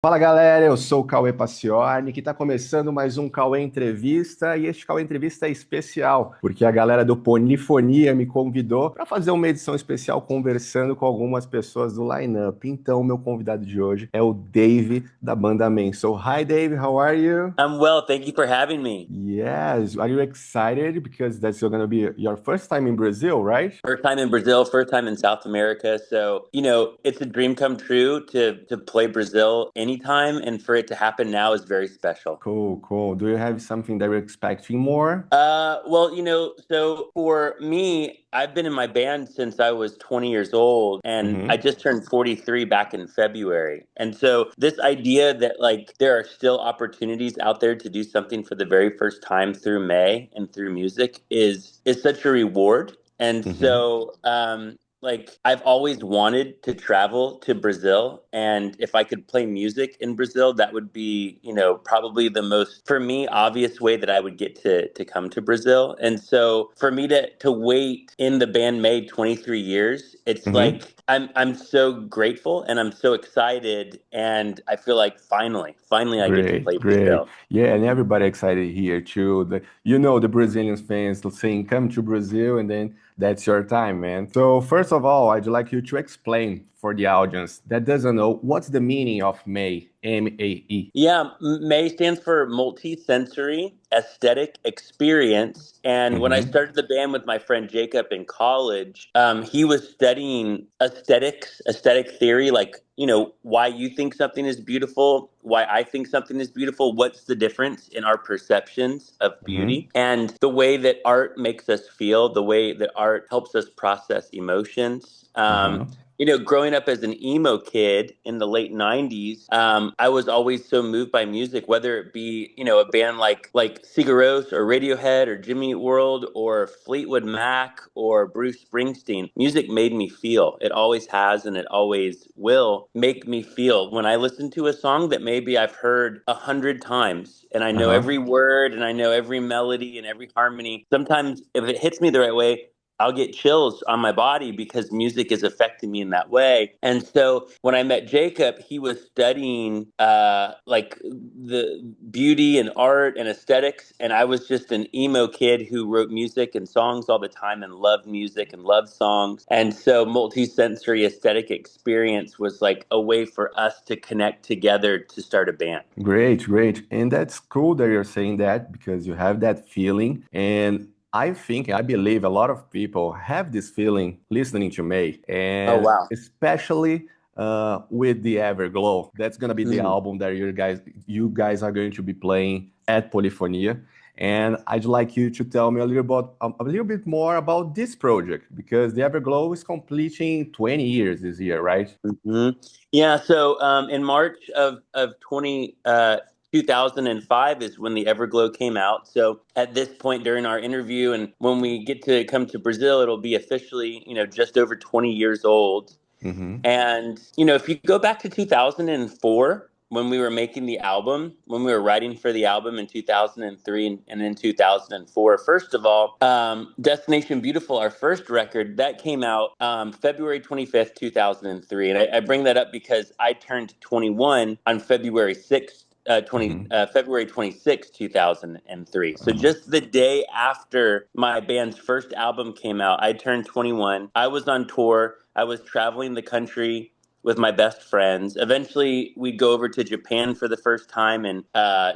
Fala galera, eu sou o Cauê Paciorni, que está começando mais um Cauê Entrevista e este Cauê Entrevista é especial, porque a galera do Polifonia me convidou para fazer uma edição especial conversando com algumas pessoas do line-up. Então, meu convidado de hoje é o Dave da banda Man. So, hi Dave, how are you? I'm well. Thank you for having me. Yes, are you excited because that's going to be your first time in Brazil, right? First time in Brazil, first time in South America. So, it's a dream come true to play Brazil anytime, and for it to happen now is very special. Cool, cool. Do you have something that you're expecting more? So for me, I've been in my band since I was 20 years old, and I Mm-hmm. just turned 43 back in February. And so this idea that like there are still opportunities out there to do something for the very first time through May and through music is such a reward. And Mm-hmm. so like I've always wanted to travel to Brazil, and if I could play music in Brazil, that would be, probably the most for me obvious way that I would get to come to Brazil. And so for me to wait in the band made 23 years, it's Mm-hmm. like I'm so grateful and I'm so excited, and I feel like finally I get to Great, play great. Brazil. Yeah, and everybody excited here too. The Brazilian fans saying, come to Brazil, and then that's your time, man. So, first of all, I'd like you to explain for the audience that doesn't know what's the meaning of May, M-A-E. Yeah, MAE stands for multi-sensory aesthetic experience. And when I Mm-hmm. started the band with my friend Jacob in college, he was studying aesthetic theory, like, why you think something is beautiful, why I think something is beautiful, what's the difference in our perceptions of Mm-hmm. beauty, and the way that art makes us feel, the way that art helps us process emotions. Uh-huh. Growing up as an emo kid in the late '90s, I was always so moved by music, whether it be a band like Sigur Rós or Radiohead or Jimmy Eat World or Fleetwood Mac or Bruce Springsteen. Music made me feel. It always has, and it always will make me feel. When I listen to a song that maybe I've heard 100 times, and I know Uh-huh. every word and I know every melody and every harmony, sometimes if it hits me the right way, I'll get chills on my body because music is affecting me in that way. And so when I met Jacob, he was studying like the beauty and art and aesthetics, and I was just an emo kid who wrote music and songs all the time and loved music and loved songs. And so multi-sensory aesthetic experience was like a way for us to connect together to start a band. Great, great. And that's cool that you're saying that because you have that feeling. And I believe a lot of people have this feeling listening to May, Oh and wow. especially with the Everglow. That's gonna be the Mhm. album that you guys are going to be playing at Polyphonia. And I'd like you to tell me a little bit more about this project because the Everglow is completing 20 years this year, right? hmm Yeah, so in March of 2005 is when the Everglow came out. So at this point during our interview, and when we get to come to Brazil, it'll be officially, just over 20 years old. Mm-hmm. And, if you go back to 2004, when we were making the album, when we were writing for the album in 2003 and in 2004, first of all, Destination Beautiful, our first record, that came out February 25th, 2003. And I bring that up because I turned 21 on February 26th, 2003. So Uh-huh. just the day after my band's first album came out, I turned 21. I was on tour. I was traveling the country with my best friends. Eventually, we'd go over to Japan for the first time in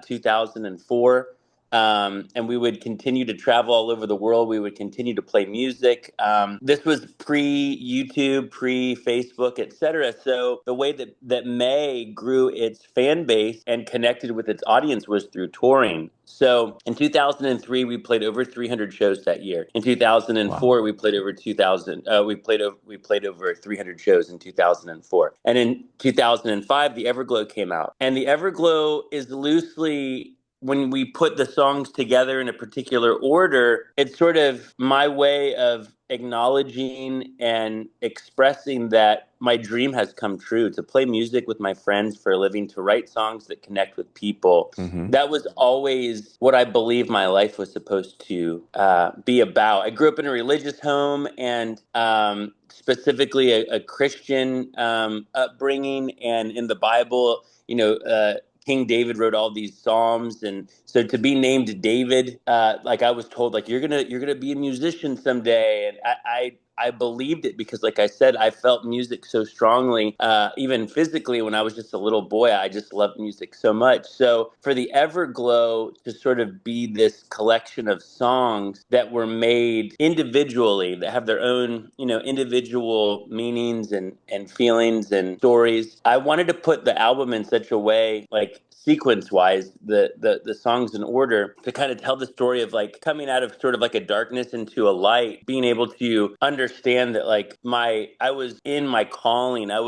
2004. And we would continue to travel all over the world. We would continue to play music. This was pre YouTube, pre Facebook, etc. So the way that May grew its fan base and connected with its audience was through touring. So in 2003, we played over 300 shows that year. In Wow. 2004, we played over 2,000. We played over 300 shows in 2004. And in 2005, the Everglow came out. And the Everglow is loosely, when we put the songs together in a particular order, it's sort of my way of acknowledging and expressing that my dream has come true to play music with my friends for a living, to write songs that connect with people. Mm-hmm. That was always what I believe my life was supposed to be about. I grew up in a religious home, and specifically a Christian upbringing. And in the Bible, King David wrote all these psalms, and so to be named David, like I was told, like you're gonna be a musician someday, and I believed it because, like I said, I felt music so strongly, even physically when I was just a little boy. I just loved music so much. So for the Everglow to sort of be this collection of songs that were made individually, that have their own, individual meanings and feelings and stories, I wanted to put the album in such a way, like sequence wise, the songs in order, to kind of tell the story of like coming out of sort of like a darkness into a light, being able to understand that like I was in my calling. I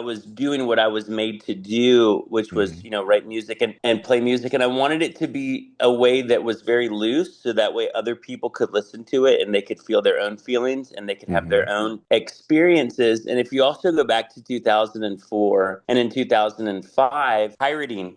was doing what I was made to do, which was, Mhm. write music and play music. And I wanted it to be a way that was very loose, so that way other people could listen to it and they could feel their own feelings and they could have their Mhm. own experiences. And if you also go back to 2004 and in 2005, pirating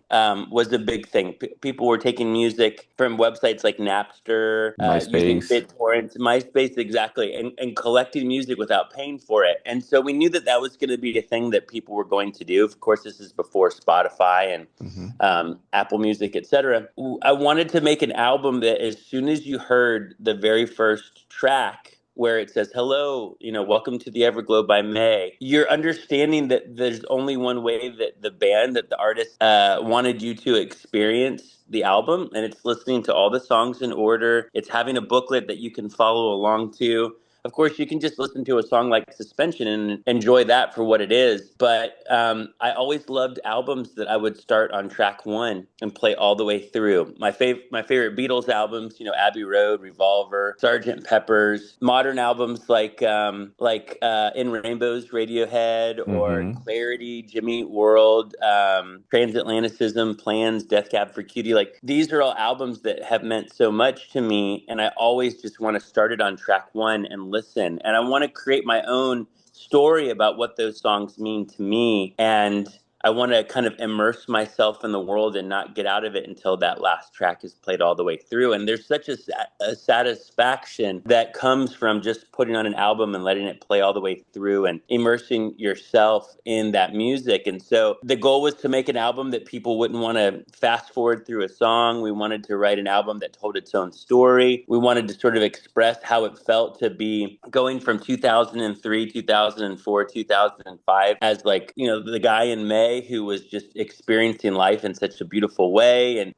was a big thing. People were taking music from websites like Napster, using MySpace. BitTorrent, MySpace, exactly, and collecting music without paying for it. And so we knew that that was going to be a thing that people were going to do. Of course, this is before Spotify and Mhm. Apple Music, etc. I wanted to make an album that as soon as you heard the very first track, where it says, hello, welcome to the Everglow by May, you're understanding that there's only one way that the artist wanted you to experience the album, and it's listening to all the songs in order. It's having a booklet that you can follow along to. Of course, you can just listen to a song like Suspension and enjoy that for what it is. But I always loved albums that I would start on track one and play all the way through. My favorite Beatles albums, Abbey Road, Revolver, Sgt. Pepper's. Modern albums like In Rainbows, Radiohead, or Mhm. Clarity, Jimmy Eat World, Transatlanticism, Plans, Death Cab for Cutie. Like these are all albums that have meant so much to me, and I always just want to start it on track one and listen. And I want to create my own story about what those songs mean to me. And I want to kind of immerse myself in the world and not get out of it until that last track is played all the way through. And there's such a satisfaction that comes from just putting on an album and letting it play all the way through and immersing yourself in that music. And so the goal was to make an album that people wouldn't want to fast forward through a song. We wanted to write an album that told its own story. We wanted to sort of express how it felt to be going from 2003, 2004, 2005 as like, the guy in May who was just experiencing life in such a beautiful way, and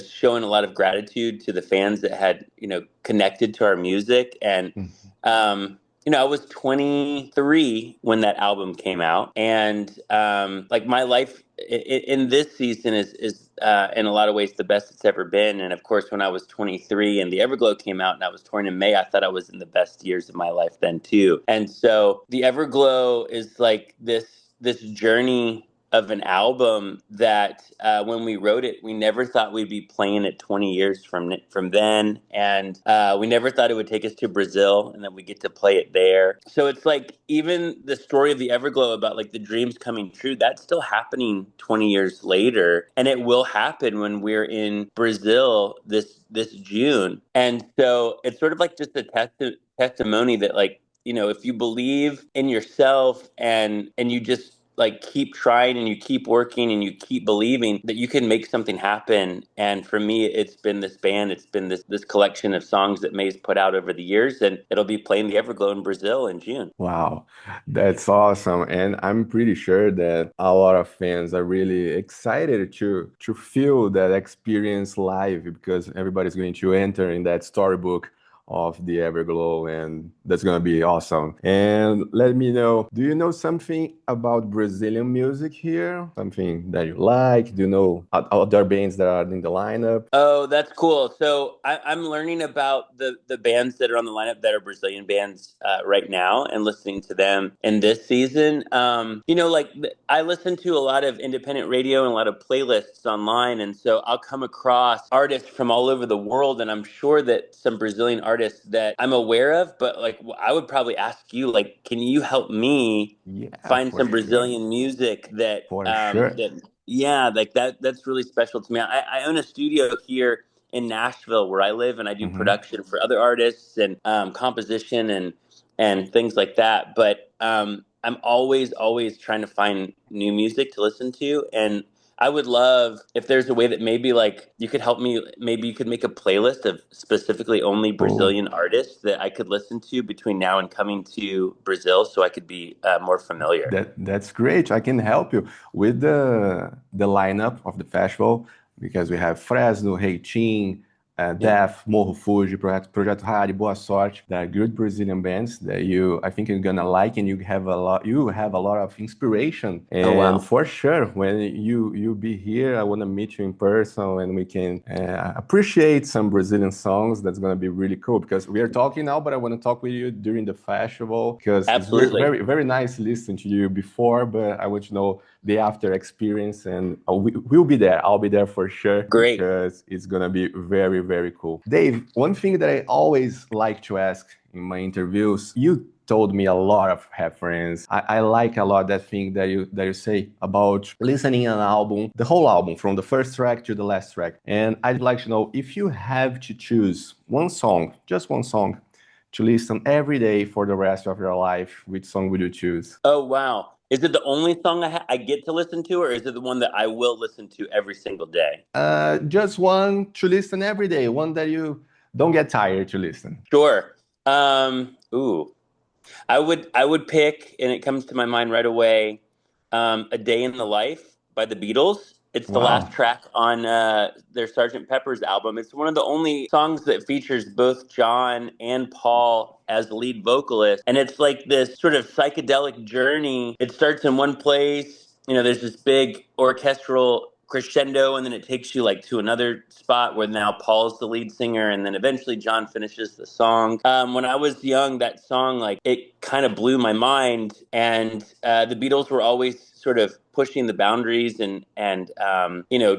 showing a lot of gratitude to the fans that had, connected to our music. And Mhm. I was 23 when that album came out, and like my life in this season is in a lot of ways the best it's ever been. And of course, when I was 23 and the Everglow came out and I was touring in May, I thought I was in the best years of my life then too. And so the Everglow is like this journey of an album that when we wrote it, we never thought we'd be playing it 20 years from then, and we never thought it would take us to Brazil, and then we get to play it there. So it's like even the story of the Everglow about like the dreams coming true, that's still happening 20 years later, and it will happen when we're in Brazil this June. And so it's sort of like just a testimony that like if you believe in yourself and you just like keep trying and you keep working and you keep believing that you can make something happen. And for me, it's been this band, it's been this collection of songs that May's put out over the years, and it'll be playing the Everglow in Brazil in June. Wow, that's awesome. And I'm pretty sure that a lot of fans are really excited to feel that experience live because everybody's going to enter in that storybook of the Everglow, and that's gonna be awesome. And let me know, do you know something about Brazilian music here? Something that you like? Do you know other bands that are in the lineup? Oh, that's cool. So I'm learning about the bands that are on the lineup that are Brazilian bands right now, and listening to them in this season. I listen to a lot of independent radio and a lot of playlists online, and so I'll come across artists from all over the world, and I'm sure that some Brazilian artists that I'm aware of, but like I would probably ask you, like, can you help me Yeah, find for some sure. Brazilian music that For sure. yeah, like that's really special to me. I own a studio here in Nashville where I live, and I do Hmm. production for other artists and composition and things like that. But I'm always trying to find new music to listen to, and I would love if there's a way that maybe like you could help me. Maybe you could make a playlist of specifically only Cool. Brazilian artists that I could listen to between now and coming to Brazil, so I could be more familiar. That's great. I can help you with the lineup of the festival because we have Fresno, Reitinho, Yeah. Def, Morro Fuji, Projeto Hari, Boa Sorte. They're good Brazilian bands that I think you're gonna like, and you have a lot of inspiration. Oh And wow. for sure, when you be here, I wanna meet you in person, and we can appreciate some Brazilian songs. That's gonna be really cool because we are talking now, but I wanna talk with you during the festival because it's Absolutely. very nice listening to you before, but I want to know the after experience, and we'll be there. I'll be there for sure Great. because it's gonna be very cool. Dave, one thing that I always like to ask in my interviews, you told me a lot of reference. I like a lot that thing that you say about listening an album, the whole album, from the first track to the last track. And I'd like to know if you have to choose one song, just one song, to listen every day for the rest of your life, which song would you choose? Oh wow. Is it the only song I get to listen to, or is it the one that I will listen to every single day? Just one to listen every day, one that you don't get tired to listen. Sure. Ooh. I would pick, and it comes to my mind right away, "A Day in the Life" by the Beatles. It's the last Wow. track on their Sgt. Pepper's album. It's one of the only songs that features both John and Paul as lead vocalists, and it's like this sort of psychedelic journey. It starts in one place, there's this big orchestral crescendo, and then it takes you like to another spot where now Paul's the lead singer, and then eventually John finishes the song. When I was young, that song, like, it kind of blew my mind, and the Beatles were always sort of pushing the boundaries and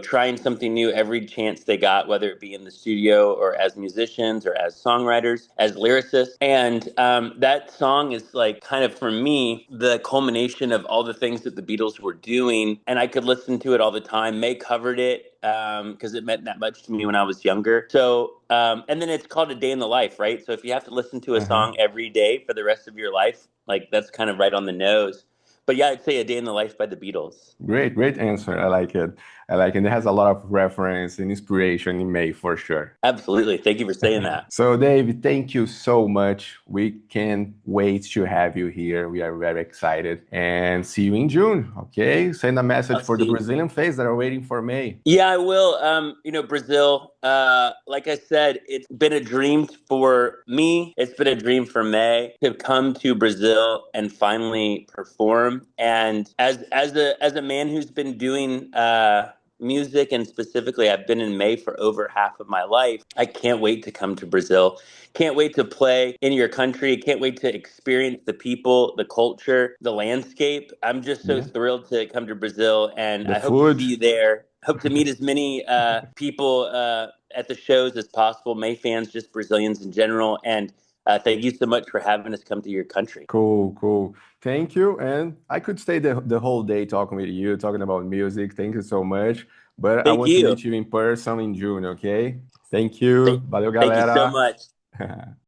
trying something new every chance they got, whether it be in the studio or as musicians or as songwriters, as lyricists. And that song is like kind of, for me, the culmination of all the things that the Beatles were doing, and I could listen to it all the time. May covered it because it meant that much to me when I was younger. So, and then it's called "A Day in the Life," right? So if you have to listen to a Uh-huh. song every day for the rest of your life, like, that's kind of right on the nose. But yeah, I'd say "A Day in the Life" by the Beatles. Great answer. I like it. I like it. It has a lot of reference and inspiration in May for sure. Absolutely. Thank you for saying that. So, Dave, thank you so much. We can't wait to have you here. We are very excited and see you in June. Okay. Send a message I'll for the see. Brazilian fans that are waiting for May. Yeah, I will. Brazil, like I said, it's been a dream for me. It's been a dream for May to come to Brazil and finally perform. And as a man who's been doing music, and specifically I've been in May for over half of my life, I can't wait to come to Brazil. Can't wait to play in your country. Can't wait to experience the people, the culture, the landscape. I'm just so Yeah. thrilled to come to Brazil, and The I hope to food. see you there. Hope to meet as many people at the shows as possible, May fans, just Brazilians in general. And thank you so much for having us come to your country. Cool. Thank you. And I could stay the whole day talking with you, talking about music. Thank you so much. But I Thank want to you. meet you in person in June, okay? Thank you. Thank, Valeu, thank you so galera. much.